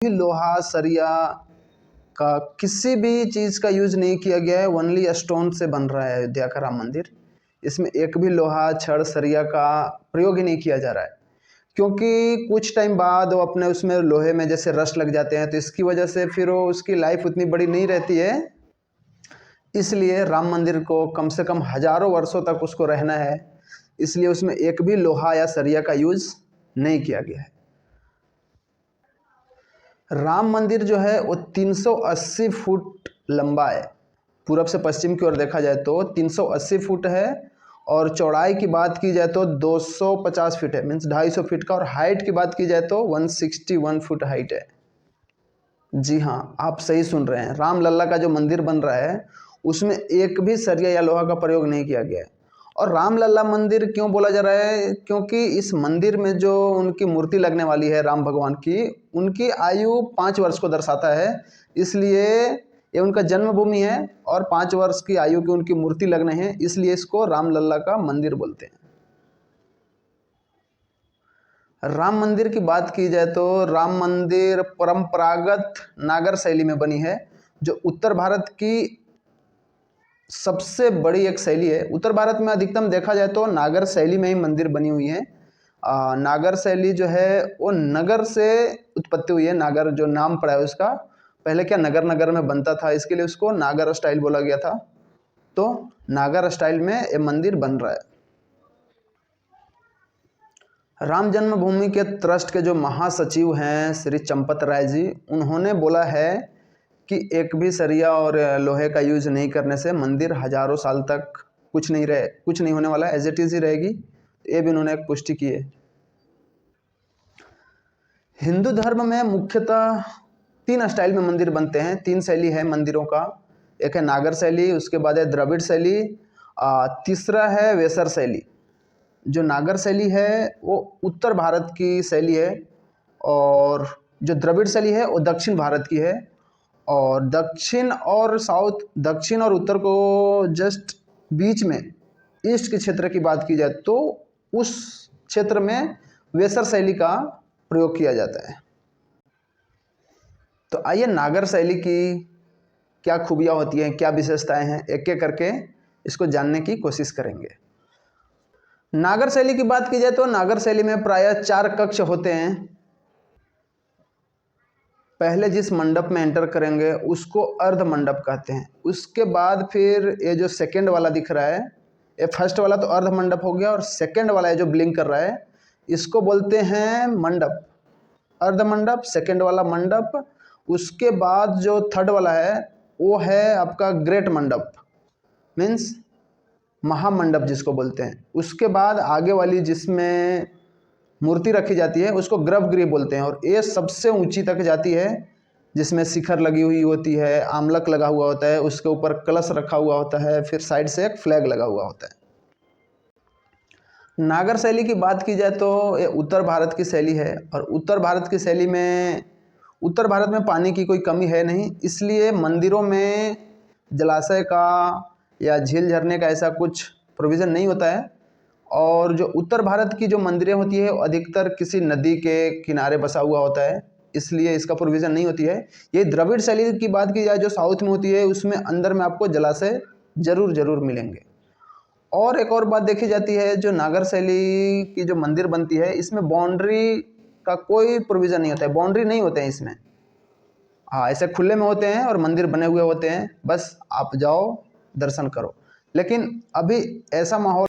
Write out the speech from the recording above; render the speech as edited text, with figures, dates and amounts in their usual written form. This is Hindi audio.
भी लोहा सरिया का किसी भी चीज़ का यूज नहीं किया गया है। ओनली स्टोन से बन रहा है अयोध्या का राम मंदिर। इसमें एक भी लोहा छड़ सरिया का प्रयोग ही नहीं किया जा रहा है, क्योंकि कुछ टाइम बाद वो अपने उसमें लोहे में जैसे रस्ट लग जाते हैं, तो इसकी वजह से फिर वो उसकी लाइफ उतनी बड़ी नहीं रहती है। इसलिए राम मंदिर को कम से कम हजारों वर्षों तक उसको रहना है, इसलिए उसमें एक भी लोहा या सरिया का यूज नहीं किया गया है। राम मंदिर जो है वो 380 फुट लंबा है। पूरब से पश्चिम की ओर देखा जाए तो 380 फुट है, और चौड़ाई की बात की जाए तो 250 फीट है, मीन्स 250 फीट का। और हाइट की बात की जाए तो 161 फुट हाइट है। जी हाँ, आप सही सुन रहे हैं। राम लल्ला का जो मंदिर बन रहा है उसमें एक भी सरिया या लोहा का प्रयोग नहीं किया गया है। और राम लल्ला मंदिर क्यों बोला जा रहा है? क्योंकि इस मंदिर में जो उनकी मूर्ति लगने वाली है राम भगवान की, उनकी आयु 5 वर्ष को दर्शाता है, इसलिए ये उनका जन्मभूमि है। और 5 वर्ष की आयु की उनकी मूर्ति लगने हैं, इसलिए इसको राम लल्ला का मंदिर बोलते हैं। राम मंदिर की बात की जाए तो राम मंदिर परंपरागत नागर शैली में बनी है, जो उत्तर भारत की सबसे बड़ी एक शैली है। उत्तर भारत में अधिकतम देखा जाए तो नागर शैली में ही मंदिर बनी हुई है। नागर शैली जो है वो नगर से उत्पत्ति हुई है। नागर जो नाम पड़ा है उसका, पहले क्या नगर नगर में बनता था, इसके लिए उसको नागर स्टाइल बोला गया था। तो नागर स्टाइल में ये मंदिर बन रहा है। राम जन्मभूमि के ट्रस्ट के जो महासचिव हैं श्री चंपत राय जी, उन्होंने बोला है कि एक भी सरिया और लोहे का यूज नहीं करने से मंदिर हजारों साल तक कुछ नहीं होने वाला, एज इट इज ही रहेगी। ये भी उन्होंने एक पुष्टि की है। हिंदू धर्म में मुख्यतः 3 स्टाइल में मंदिर बनते हैं। 3 शैली है मंदिरों का। एक है नागर शैली, उसके बाद है द्रविड़ शैली, तीसरा है वेसर शैली। जो नागर शैली है वो उत्तर भारत की शैली है, और जो द्रविड़ शैली है वो दक्षिण भारत की है। और दक्षिण और उत्तर को जस्ट बीच में ईस्ट के क्षेत्र की बात की जाए तो उस क्षेत्र में वेसर शैली का प्रयोग किया जाता है। तो आइए नागर शैली की क्या खूबियाँ होती हैं, क्या विशेषताएं हैं, एक एक करके इसको जानने की कोशिश करेंगे। नागर शैली की बात की जाए तो नागर शैली में प्रायः 4 कक्ष होते हैं। पहले जिस मंडप में एंटर करेंगे उसको अर्ध मंडप कहते हैं। उसके बाद फिर ये जो सेकंड वाला दिख रहा है, ये फर्स्ट वाला तो अर्ध मंडप हो गया, और सेकंड वाला है जो ब्लिंक कर रहा है, इसको बोलते हैं मंडप, अर्ध मंडप, सेकंड वाला मंडप। उसके बाद जो थर्ड वाला है वो है आपका ग्रेट मंडप, मीन्स महामंडप जिसको बोलते हैं। उसके बाद आगे वाली जिसमें मूर्ति रखी जाती है उसको गर्भगृह बोलते हैं, और ये सबसे ऊंची तक जाती है, जिसमें शिखर लगी हुई होती है, आमलक लगा हुआ होता है, उसके ऊपर कलश रखा हुआ होता है, फिर साइड से एक फ्लैग लगा हुआ होता है। नागर शैली की बात की जाए तो ये उत्तर भारत की शैली है, और उत्तर भारत की शैली में उत्तर भारत में पानी की कोई कमी है नहीं, इसलिए मंदिरों में जलाशय का या झील झरने का ऐसा कुछ प्रोविज़न नहीं होता है। और जो उत्तर भारत की जो मंदिरें होती है वो अधिकतर किसी नदी के किनारे बसा हुआ होता है, इसलिए इसका प्रोविज़न नहीं होती है। ये द्रविड़ शैली की बात की जाए जो साउथ में होती है, उसमें अंदर में आपको जलाशय जरूर मिलेंगे। और एक और बात देखी जाती है, जो नागर शैली की जो मंदिर बनती है इसमें बाउंड्री का कोई प्रोविज़न नहीं होता है, बाउंड्री नहीं होते हैं इसमें। हाँ, ऐसे खुले में होते हैं और मंदिर बने हुए होते हैं, बस आप जाओ दर्शन करो। लेकिन अभी ऐसा माहौल